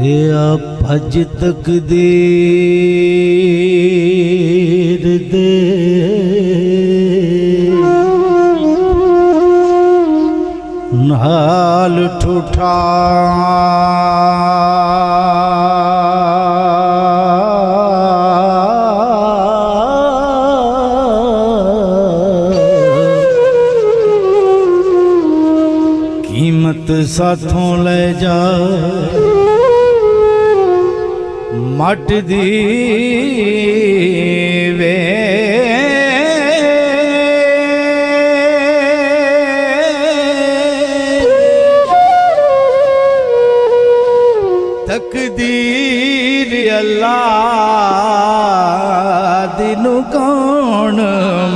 भज तकदीर दे नाल ठूठा कीमत साथों ले जा मट दी वे तकदीर अल्लाह दिनू कौन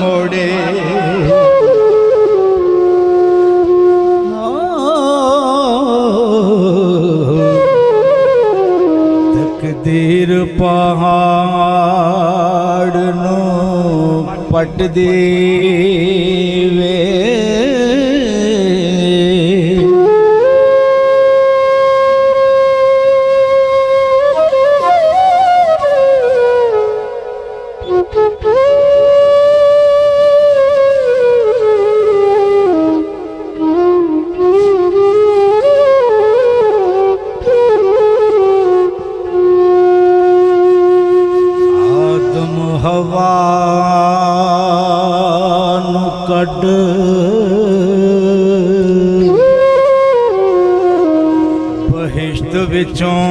मोड़े तकदीर पहाड़ नो पट देवे कड बहिश्त विचों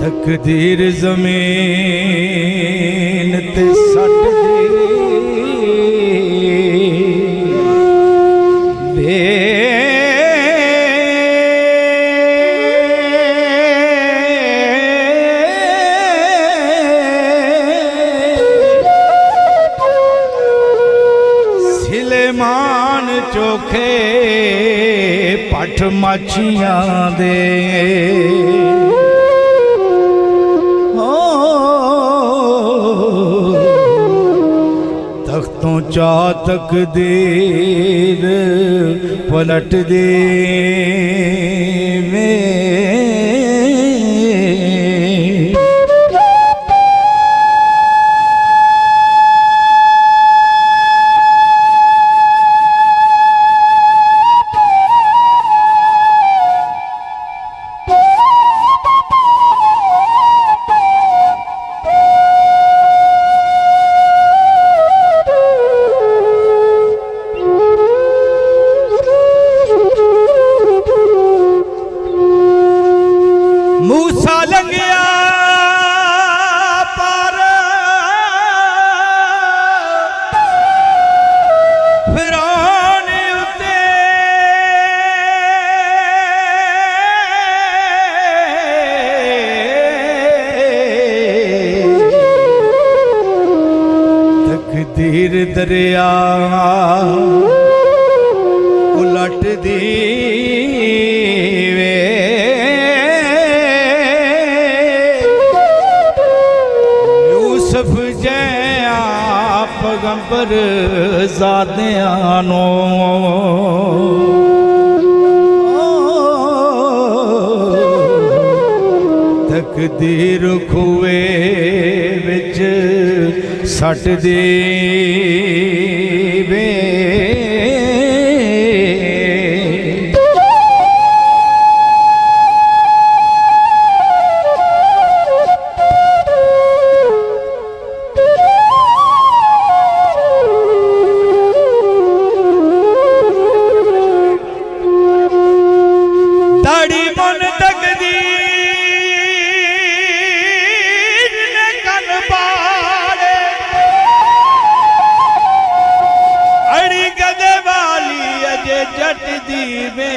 तकदीर जमीन ते सट दी सिलेमान चोखे पठ मच्छियां दे तख्तों चा तकदीर पलट दे मूसा लंघिया पार फिरौन उते तकदीर दरिया उलट दी पैगंबर ज़ादियानो तकदीर खुए विच सट देवे जट दीवे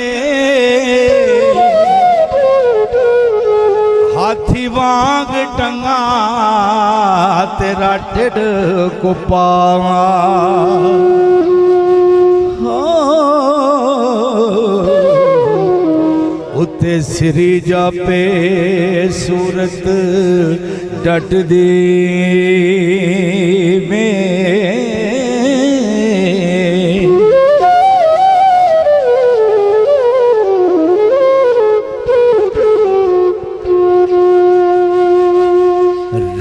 हाथी वांग टंगा तेरा टिड को पावा उते सिरी जापे सूरत डट दी में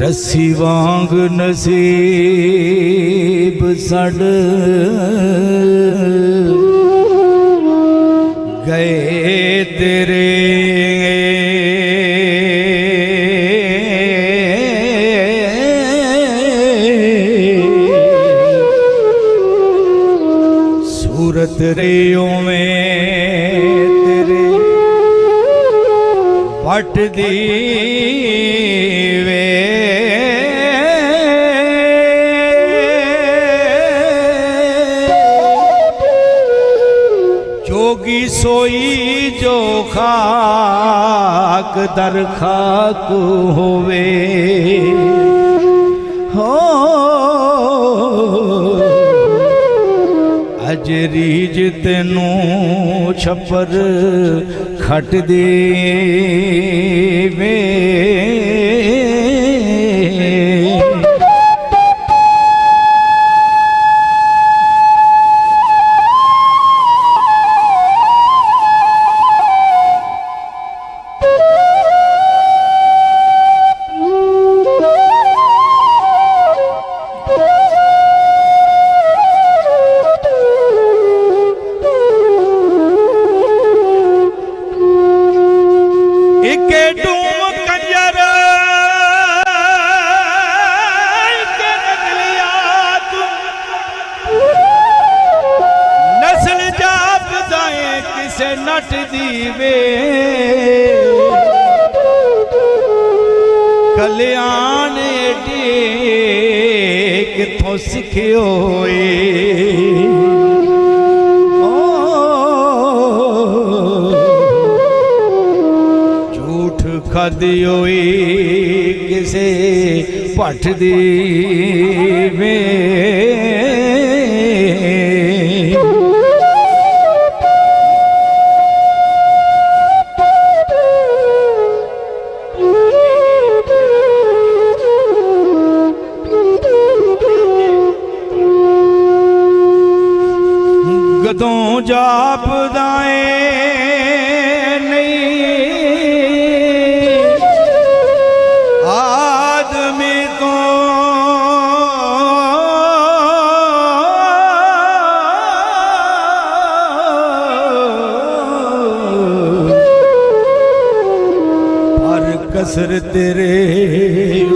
रस्सी वांग नसीब सड़ गए तेरे सूरत रेयों में तेरे वट दी जोगी सोई जो खाक दर खाक होवे हो अज रीज तेनू छपर खट दे वे नट दीवे कल्याण एडी किथों सिखियो झूठ खादियो किसे पठ दीवे गदों जाप दाए नहीं आदमी तो पर कसर तेरे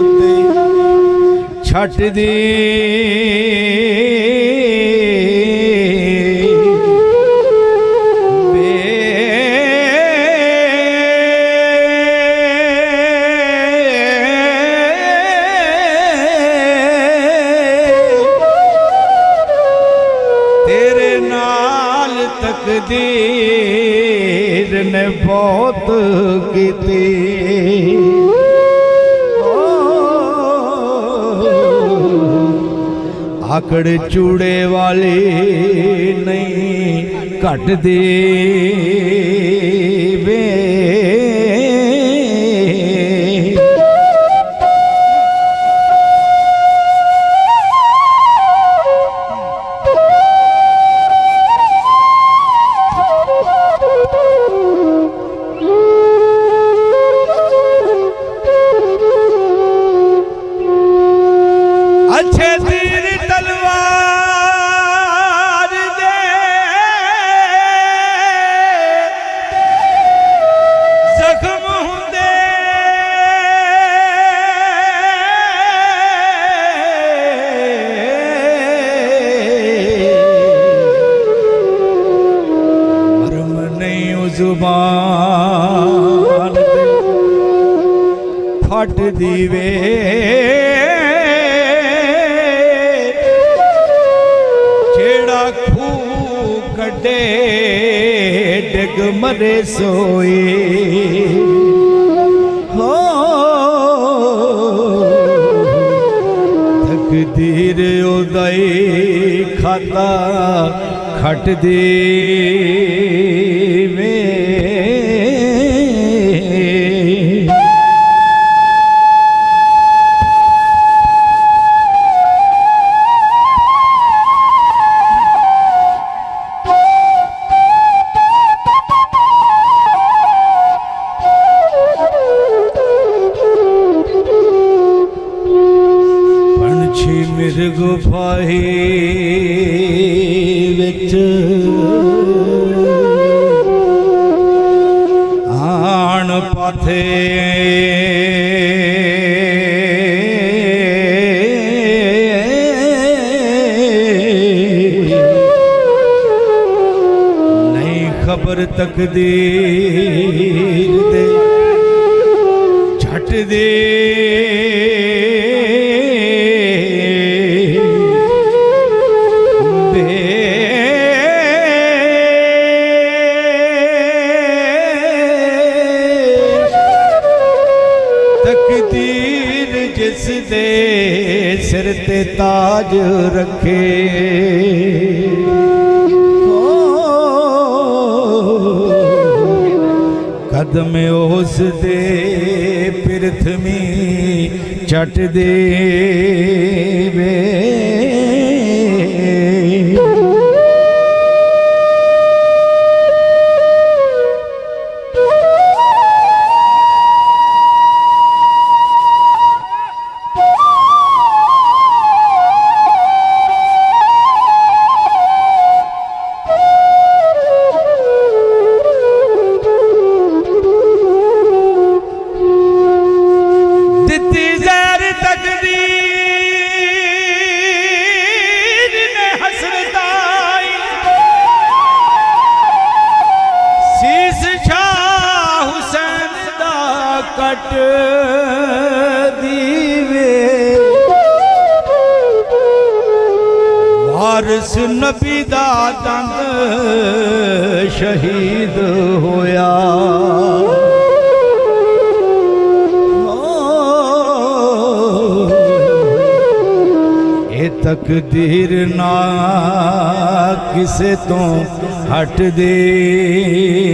उत्ते छट दी तकदीर ने बहुत कीती आकड़ चूड़े वाली नहीं घट दी वे अच्छे तीर तलवार दे जख्म हुंदे मरम नहीं जुबान दे फट दीवे कड्डे डिग मरे सोए हो तकदीर उदय खाता खट दे ਪੰਛੀ ਮਿਰਗ ਫਾਹੀ ਵਿੱਚ ਆਣ ਪਾਥੇ ਨਹੀਂ ਖਬਰ ਤਕਦੀਰ ਦੇ ਝਟ ਦੇ तकदीर जिस दे सिर ते ताज रखे कदम उस दे पिरथमी चट दे वे कट दीवे वारिस नबी दा दंद शहीद होया ए तकदीर ना किसे तो हट देवे